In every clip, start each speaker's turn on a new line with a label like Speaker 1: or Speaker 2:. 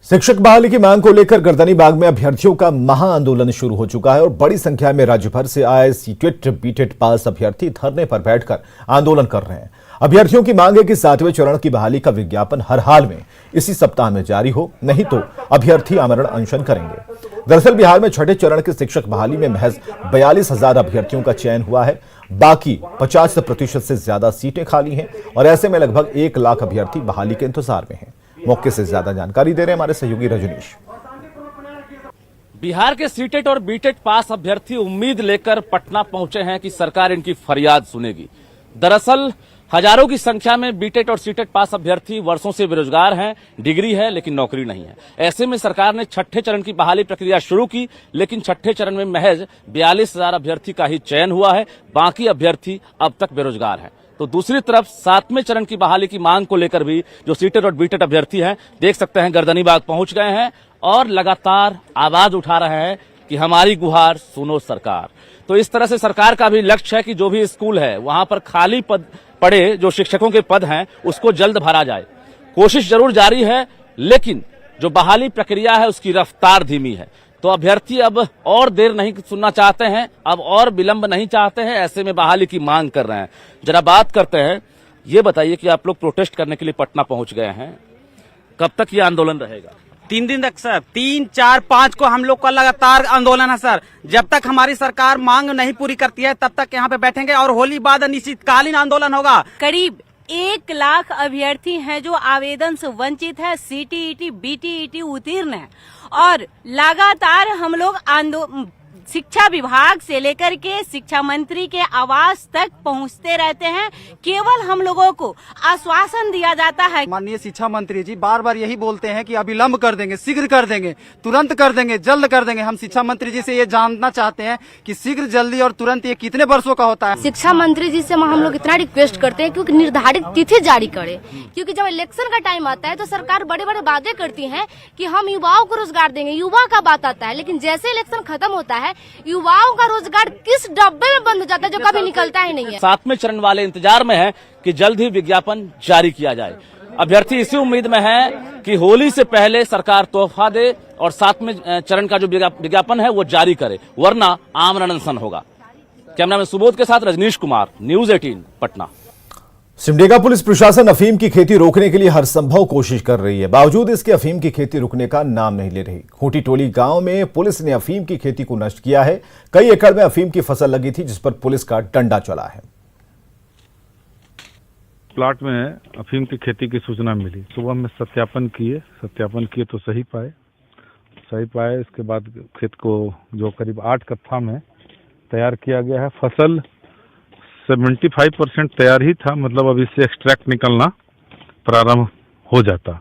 Speaker 1: शिक्षक बहाली की मांग को लेकर गर्दनीबाग में अभ्यर्थियों का महा आंदोलन शुरू हो चुका है और बड़ी संख्या में राज्य भर से आए सीटेट बीटेट पास अभ्यर्थी धरने पर बैठकर आंदोलन कर रहे हैं। अभ्यर्थियों की मांग है कि 7वें चरण की बहाली का विज्ञापन हर हाल में इसी सप्ताह में जारी हो, नहीं तो अभ्यर्थी आमरण अनशन करेंगे। दरअसल बिहार में छठे चरण की शिक्षक बहाली में महज 42,000 अभ्यर्थियों का चयन हुआ है। बाकी 50% से ज्यादा सीटें खाली हैं और ऐसे में लगभग 1 लाख अभ्यर्थी बहाली के इंतजार में हैं। मौके से ज्यादा जानकारी दे रहे हैं हमारे सहयोगी रजनीश।
Speaker 2: बिहार के सीटेट और बीटेट पास अभ्यर्थी उम्मीद लेकर पटना पहुंचे हैं कि सरकार इनकी फरियाद सुनेगी। दरअसल हजारों की संख्या में बीटेट और सीटेट पास अभ्यर्थी वर्षों से बेरोजगार हैं, डिग्री है लेकिन नौकरी नहीं है। ऐसे में सरकार ने छठे चरण की बहाली प्रक्रिया शुरू की, लेकिन छठे चरण में महज 42,000 अभ्यर्थी का ही चयन हुआ है। बाकी अभ्यर्थी अब तक बेरोजगार हैं। तो दूसरी तरफ 7वें चरण की बहाली की मांग को लेकर भी जो सीटेट और बीटेट अभ्यर्थी हैं, देख सकते हैं गर्दनीबाग पहुंच गए हैं और लगातार आवाज उठा रहे हैं कि हमारी गुहार सुनो सरकार। तो इस तरह से सरकार का भी लक्ष्य है कि जो भी स्कूल है वहां पर खाली पद पड़े, जो शिक्षकों के पद हैं उसको जल्द भरा जाए। कोशिश जरूर जारी है, लेकिन जो बहाली प्रक्रिया है उसकी रफ्तार धीमी है। तो अभ्यर्थी अब और देर नहीं सुनना चाहते हैं, अब और विलंब नहीं चाहते हैं, ऐसे में बहाली की मांग कर रहे हैं। जरा बात करते हैं, ये बताइए कि आप लोग प्रोटेस्ट करने के लिए पटना पहुंच गए हैं, कब तक ये आंदोलन रहेगा?
Speaker 3: 3 दिन तक सर, 3, 4, 5 को हम लोग का लगातार आंदोलन है सर। जब तक हमारी सरकार मांग नहीं पूरी करती है तब तक यहाँ पे बैठेंगे और होली बाद अनिश्चितकालीन आंदोलन होगा।
Speaker 4: करीब 1 लाख अभ्यर्थी हैं जो आवेदन से वंचित है, सीटीईटी बीटीईटी उत्तीर्ण है और लगातार हम लोग शिक्षा विभाग से लेकर के शिक्षा मंत्री के आवास तक पहुंचते रहते हैं। केवल हम लोगों को आश्वासन दिया जाता है।
Speaker 3: माननीय शिक्षा मंत्री जी बार बार यही बोलते हैं कि अविलंब कर देंगे, शीघ्र कर देंगे, तुरंत कर देंगे, जल्द कर देंगे। हम शिक्षा मंत्री जी से ये जानना चाहते हैं कि शीघ्र, जल्दी और तुरंत ये कितने वर्षों का होता है।
Speaker 5: शिक्षा मंत्री जी से हम लोग इतना रिक्वेस्ट करते हैं क्योंकि निर्धारित तिथि जारी करे, क्योंकि जब इलेक्शन का टाइम आता है तो सरकार बड़े बड़े वादे करती है कि हम युवाओं को रोजगार देंगे, युवा का बात आता है, लेकिन जैसे इलेक्शन खत्म होता है युवाओं का रोजगार किस डब्बे में बंद हो जाता है जो कभी निकलता ही नहीं है।
Speaker 2: 7वें चरण वाले इंतजार में है कि जल्द ही विज्ञापन जारी किया जाए। अभ्यर्थी इसी उम्मीद में है कि होली से पहले सरकार तोहफा दे और 7वें चरण का जो विज्ञापन है वो जारी करे, वरना आमरण अनशन होगा। कैमरामैन सुबोध के साथ रजनीश कुमार, न्यूज़ 18 पटना।
Speaker 1: सिमडेगा पुलिस प्रशासन अफीम की खेती रोकने के लिए हर संभव कोशिश कर रही है, बावजूद इसके अफीम की खेती रुकने का नाम नहीं ले रही। खूंटी टोली गांव में पुलिस ने अफीम की खेती को नष्ट किया है। कई एकड़ में अफीम की फसल लगी थी जिस पर पुलिस का डंडा चला है।
Speaker 6: प्लाट में अफीम की खेती की सूचना मिली, सुबह में सत्यापन किए तो सही पाए। इसके बाद खेत को जो करीब 8 कट्ठा में तैयार किया गया है, फसल 75% तैयार ही था, मतलब अब इससे एक्सट्रैक्ट निकलना प्रारंभ हो जाता।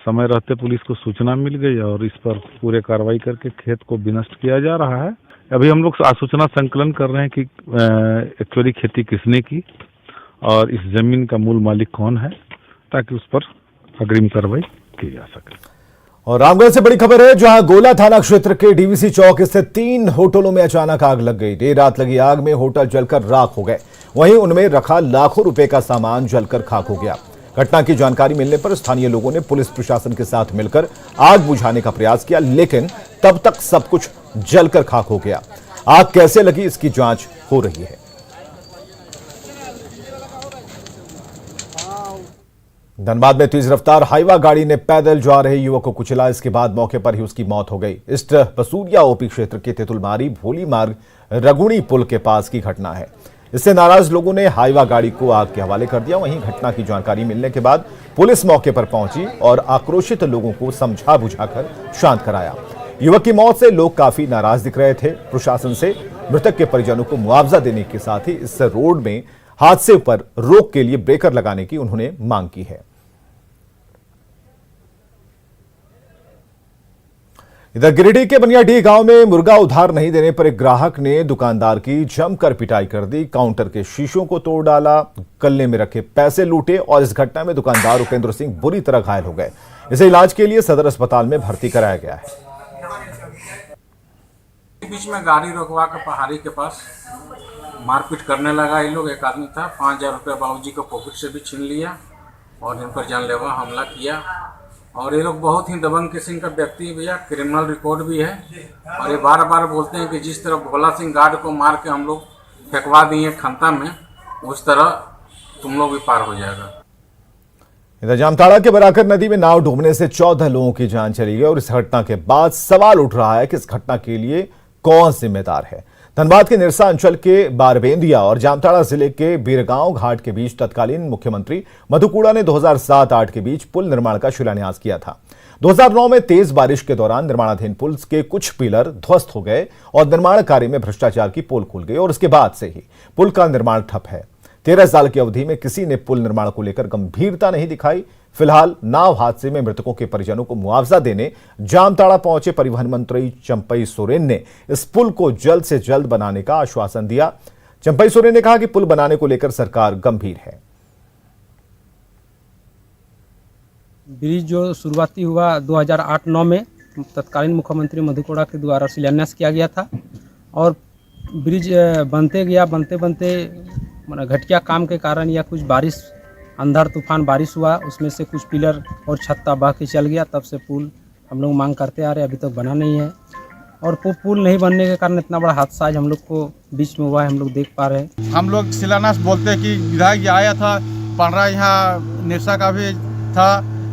Speaker 6: समय रहते पुलिस को सूचना मिल गई और इस पर पूरे कार्रवाई करके खेत को विनष्ट किया जा रहा है। अभी हम लोग सूचना संकलन कर रहे हैं कि एक्चुअली खेती किसने की और इस जमीन का मूल मालिक कौन है, ताकि उस पर अग्रिम कार्रवाई की जा सके।
Speaker 1: और रामगढ़ से बड़ी खबर है, जहां गोला थाना क्षेत्र के डीवीसी चौक स्थित 3 होटलों में अचानक आग लग गई। देर रात लगी आग में होटल जलकर राख हो गए, वहीं उनमें रखा लाखों रुपए का सामान जलकर खाक हो गया। घटना की जानकारी मिलने पर स्थानीय लोगों ने पुलिस प्रशासन के साथ मिलकर आग बुझाने का प्रयास किया, लेकिन तब तक सब कुछ जलकर खाक हो गया। आग कैसे लगी इसकी जांच हो रही है। धनबाद में तेज रफ्तार हाईवा गाड़ी ने पैदल जा रहे युवक को कुचला, इसके बाद मौके पर ही उसकी मौत हो गई। इस्ट बसूरिया ओपी क्षेत्र के तेतुलमारी भोली मार्ग रगुणी पुल के पास की घटना है। इससे नाराज लोगों ने हाईवा गाड़ी को आग के हवाले कर दिया। वहीं घटना की जानकारी मिलने के बाद पुलिस मौके पर पहुंची और आक्रोशित लोगों को समझा बुझाकर शांत कराया। युवक की मौत से लोग काफी नाराज दिख रहे थे। प्रशासन से मृतक के परिजनों को मुआवजा देने के साथ ही इस रोड में हादसे पर रोक के लिए ब्रेकर लगाने की उन्होंने मांग की है। इधर गिरिडीह के बनियाडीह गांव में मुर्गा उधार नहीं देने पर एक ग्राहक ने दुकानदार की जमकर पिटाई कर दी। काउंटर के शीशों को तोड़ डाला, गले में रखे पैसे लूटे और इस घटना में दुकानदार उपेंद्र सिंह बुरी तरह घायल हो गए। इसे इलाज के लिए सदर अस्पताल में भर्ती कराया गया है।
Speaker 7: बीच में गाड़ी रोकवा कर पहाड़ी के पास मारपीट करने लगा। ये लोग, एक आदमी था, 5,000 रुपये बाबूजी को पॉकेट से भी छीन लिया और इन पर जानलेवा हमला किया और ये लोग बहुत ही दबंग किस्म का व्यक्ति है भैया, क्रिमिनल रिकॉर्ड भी है। और ये बार बार बोलते हैं कि जिस तरह भोला सिंह गार्ड को मार के हम लोग फेंकवा दिए खंता में, उस तरह तुम लोग भी पार हो जाएगा।
Speaker 1: इधर जामताड़ा के बराकर नदी में नाव डूबने से 14 लोगों की जान चली गई और इस घटना के बाद सवाल उठ रहा है कि इस घटना के लिए कौन जिम्मेदार है। धनबाद के निरसा अंचल के बारबेंदिया और जामताड़ा जिले के बीरगांव घाट के बीच तत्कालीन मुख्यमंत्री मधु कोड़ा ने 2007-8 के बीच पुल निर्माण का शिलान्यास किया था। 2009 में तेज बारिश के दौरान निर्माणाधीन पुल के कुछ पिलर ध्वस्त हो गए और निर्माण कार्य में भ्रष्टाचार की पोल खुल गई और उसके बाद से ही पुल का निर्माण ठप है। 13 साल की अवधि में किसी ने पुल निर्माण को लेकर गंभीरता नहीं दिखाई। फिलहाल नाव हादसे में मृतकों के परिजनों को मुआवजा देने जामताड़ा पहुंचे परिवहन मंत्री चंपई सोरेन ने इस पुल को जल्द से जल्द बनाने का आश्वासन दिया। चंपई सोरेन ने कहा कि पुल बनाने को लेकर सरकार गंभीर है।
Speaker 8: ब्रिज जो शुरुआती हुआ 2008-9 में तत्कालीन मुख्यमंत्री मधु कोड़ा के द्वारा शिलान्यास किया गया था और ब्रिज बनते गया, बनते घटिया काम के कारण या कुछ बारिश, अंधड़ तूफान बारिश हुआ, उसमें से कुछ पिलर और छत्ता बह के चल गया। तब से पुल हम लोग मांग करते आ रहे, अभी तक बना नहीं है और पुल नहीं बनने के कारण इतना बड़ा हादसा आज हम लोग को बीच में हुआ है, हम लोग देख पा रहे हैं।
Speaker 9: हम लोग शिलान्यास बोलते हैं कि विधायक जी आया था, पंडरा यहाँ निरसा का भी था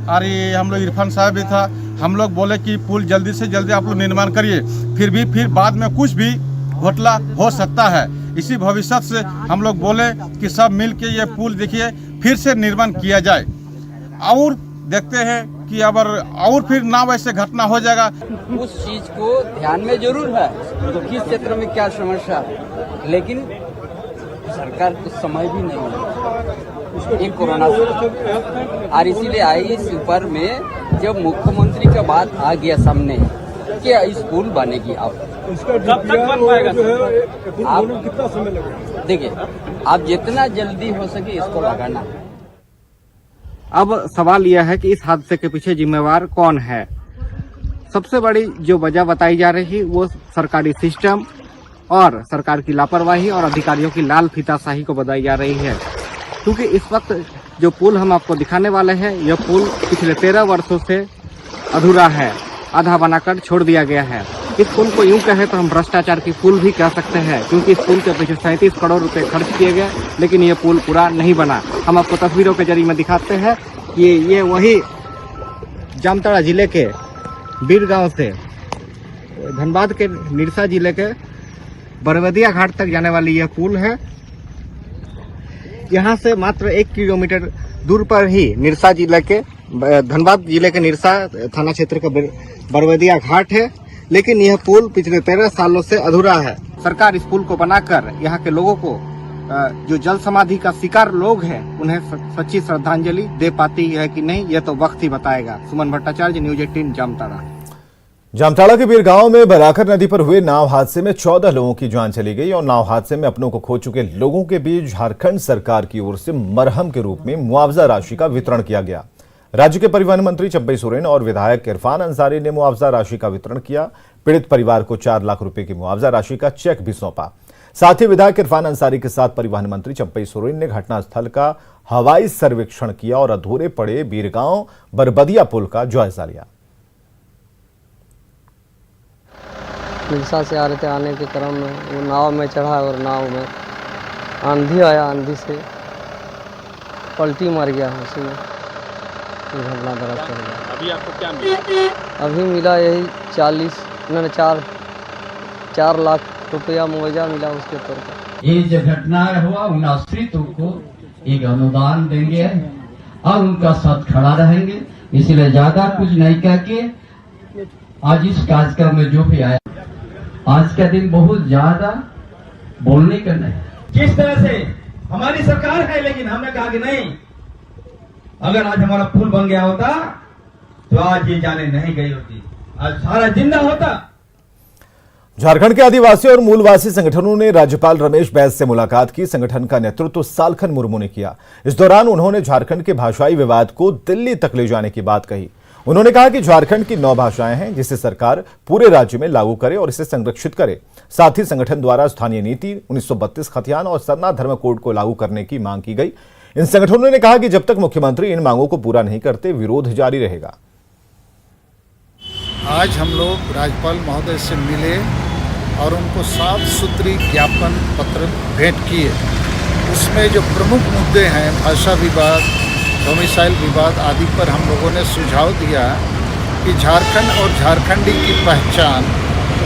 Speaker 9: और ये हम लोग इरफान साहब भी था। हम लोग बोले कि पुल जल्दी से जल्दी आप लोग निर्माण करिए, फिर बाद में कुछ भी घोटाला हो सकता है। इसी भविष्य से हम लोग बोले कि सब मिल के ये पुल देखिए फिर से निर्माण किया जाए और देखते हैं कि अगर और फिर ना वैसे घटना हो जाएगा।
Speaker 10: उस चीज को ध्यान में जरूर है तो किस क्षेत्र में क्या समस्या, लेकिन सरकार को समय भी नहीं है ये कोरोना से। और इसीलिए IAS ऊपर में जब मुख्यमंत्री का बात आ गया सामने कि स्कूल बनेगी, आप कितना समय लगेगा, देखिए आप जितना जल्दी हो सके इसको लगाना।
Speaker 3: अब सवाल यह है कि इस हादसे के पीछे जिम्मेवार कौन है। सबसे बड़ी जो वजह बताई जा रही वो सरकारी सिस्टम और सरकार की लापरवाही और अधिकारियों की लाल फीताशाही को बताई जा रही है। क्योंकि इस वक्त जो पुल हम आपको दिखाने वाले हैं, यह पुल पिछले 13 वर्षों से अधूरा है, आधा बनाकर छोड़ दिया गया है। इस पुल को यूं कहे तो हम भ्रष्टाचार की पुल भी कह सकते हैं, क्योंकि इस पुल के पीछे 37 करोड़ रुपए खर्च किए गए, लेकिन ये पुल पूरा नहीं बना। हम आपको तस्वीरों के जरिए में दिखाते हैं कि ये वही जामताड़ा जिले के बीरगांव से धनबाद के निरसा जिले के बरबेंदिया घाट तक जाने वाली यह पुल है। यहाँ से मात्र 1 किलोमीटर दूर पर ही निरसा जिले के धनबाद जिले के निरसा थाना क्षेत्र का बरबेंदिया घाट है, लेकिन यह पुल पिछले 13 सालों से अधूरा है। सरकार इस पुल को बनाकर यहाँ के लोगों को जो जल समाधि का शिकार लोग हैं उन्हें सच्ची श्रद्धांजलि दे पाती है कि नहीं, यह तो वक्त ही बताएगा। सुमन भट्टाचार्य, न्यूज 18 जामताड़ा।
Speaker 1: जामताड़ा के बीरगांव में बराकर नदी पर हुए नाव हादसे में 14 लोगों की जान चली गई और नाव हादसे में अपनों को खो चुके लोगों के बीच झारखंड सरकार की ओर से मरहम के रूप में मुआवजा राशि का वितरण किया गया। राज्य के परिवहन मंत्री चंपई सोरेन और विधायक इरफान अंसारी ने मुआवजा राशि का वितरण किया। पीड़ित परिवार को 4 लाख रुपए की मुआवजा राशि का चेक भी सौंपा। साथ ही विधायक इरफान अंसारी के साथ परिवहन मंत्री चंपई सोरेन ने घटनास्थल का हवाई सर्वेक्षण किया और अधूरे पड़े बीरगांव बरबेंदिया पुल का जायजा लिया।
Speaker 11: निरसा से आ रहे थे, आने के क्रम में वो नाव में चढ़ा और नाव में आंधी आया, आंधी से पलटी मार गया, उसी में घटनाग्रस्त हो गया।
Speaker 2: अभी आपको क्या मिला?
Speaker 11: अभी मिला यही 4 लाख रुपया मुआवजा मिला उसके तौर पर।
Speaker 10: ये जो घटना हुआ उन आश्रितों को एक अनुदान देंगे और उनका साथ खड़ा रहेंगे। इसलिए ज्यादा कुछ नहीं कह के आज इस कार्यक्रम में जो भी आया, आज का दिन बहुत ज्यादा बोलने का नहीं।
Speaker 12: किस तरह से हमारी सरकार है, लेकिन हमने कहा कि नहीं, अगर आज हमारा पुल बन गया होता तो आज ये जाने नहीं गई होती, आज सारा जिंदा होता।
Speaker 1: झारखंड के आदिवासी और मूलवासी संगठनों ने राज्यपाल रमेश बैस से मुलाकात की। संगठन का नेतृत्व सालखन मुर्मू ने किया। इस दौरान उन्होंने झारखंड के भाषाई विवाद को दिल्ली तक ले जाने की बात कही। उन्होंने कहा कि झारखंड की 9 भाषाएं हैं जिसे सरकार पूरे राज्य में लागू करे और इसे संरक्षित करे। साथ ही संगठन द्वारा स्थानीय नीति 1932 खतियान और सरना धर्म कोड को लागू करने की मांग की गई। इन संगठनों ने कहा कि जब तक मुख्यमंत्री इन मांगों को पूरा नहीं करते, विरोध जारी रहेगा।
Speaker 13: आज हम लोग राज्यपाल महोदय से मिले और उनको 7 सूत्री ज्ञापन पत्र भेंट किए। उसमें जो प्रमुख मुद्दे हैं, भाषा विवाद, डोमिसाइल विवाद आदि पर हम लोगों ने सुझाव दिया कि झारखंड और झारखंडी की पहचान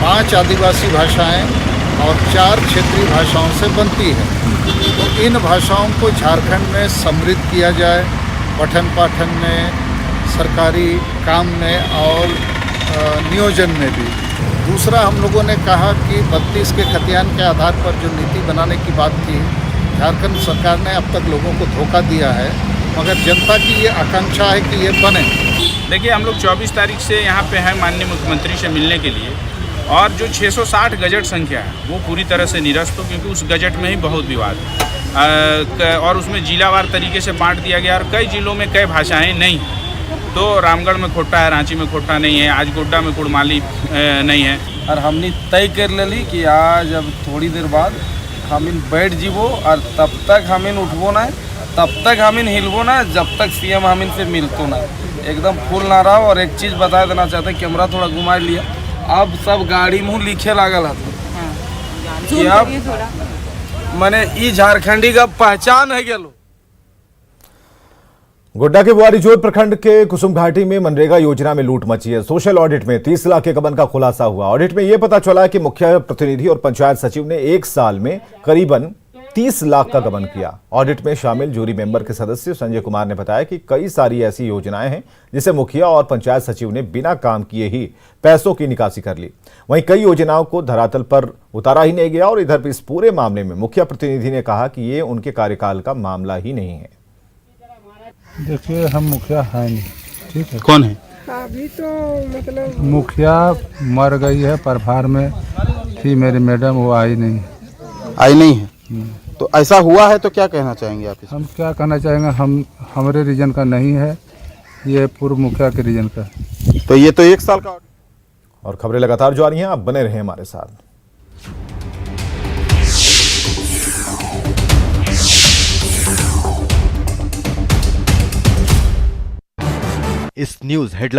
Speaker 13: 5 आदिवासी भाषाएं और 4 क्षेत्रीय भाषाओं से बनती है। तो इन भाषाओं को झारखंड में समृद्ध किया जाए, पठन पाठन में, सरकारी काम में और नियोजन में भी। दूसरा, हम लोगों ने कहा कि 32 के खतियान के आधार पर जो नीति बनाने की बात थी, झारखंड सरकार ने अब तक लोगों को धोखा दिया है, मगर जनता की ये आकांक्षा है कि ये बने।
Speaker 14: देखिए, हम लोग 24 तारीख से यहाँ पे हैं माननीय मुख्यमंत्री से मिलने के लिए, और जो 660 गजट संख्या है वो पूरी तरह से निरस्त हो, क्योंकि उस गजट में ही बहुत विवाद है और उसमें जिलावार तरीके से बांट दिया गया और कई जिलों में कई भाषाएं नहीं हैं। तो रामगढ़ में खोटा है, रांची में खोटा नहीं है, आज गोड्डा में कुड़माली नहीं है।
Speaker 15: और हमने तय कर लेली कि आज अब थोड़ी देर बाद हम बैठ जीवो और तब तक हम उठबो ना, तब तक हम हिलबो ना जब तक सीएम हम से मिलतो ना, एकदम फुल ना रहो। और एक चीज़ बता देना चाहते हैं, कैमरा थोड़ा घुमा लिया, अब सब गाड़ी मुँह लिखे लागल है कि अब मैंने ई झारखंडी का पहचान है गेलो।
Speaker 1: गोड्डा के बुआरीजोर प्रखंड के कुसुम घाटी में मनरेगा योजना में लूट मची है। सोशल ऑडिट में 30 लाख के गबन का खुलासा हुआ। ऑडिट में यह पता चला कि मुख्य प्रतिनिधि और पंचायत सचिव ने 1 साल में करीबन 30 लाख का गबन किया। ऑडिट में शामिल जूरी मेंबर के सदस्य संजय कुमार ने बताया कि कई सारी ऐसी योजनाएं हैं जिसे मुखिया और पंचायत सचिव ने बिना काम किए ही पैसों की निकासी कर ली। वहीं कई योजनाओं को धरातल पर उतारा ही नहीं गया। और इधर इस पूरे मामले में मुखिया प्रतिनिधि ने कहा कि ये उनके कार्यकाल का मामला ही नहीं है।
Speaker 6: देखिए, हम मुखिया हैं नहीं, ठीक है।
Speaker 14: कौन है?
Speaker 16: अभी तो मतलब
Speaker 6: मुखिया मर गई है, प्रभार में थी मेरी मैडम, वो आई नहीं
Speaker 17: है। तो ऐसा हुआ है तो क्या कहना चाहेंगे आप?
Speaker 6: हम क्या कहना चाहेंगे, हम हमारे रीजन का नहीं है, ये पूर्व मुखिया के रीजन का।
Speaker 17: तो ये तो 1 साल का।
Speaker 1: और खबरें लगातार जारी हैं, आप बने रहें हमारे साथ।
Speaker 18: इस न्यूज़ हेडलाइन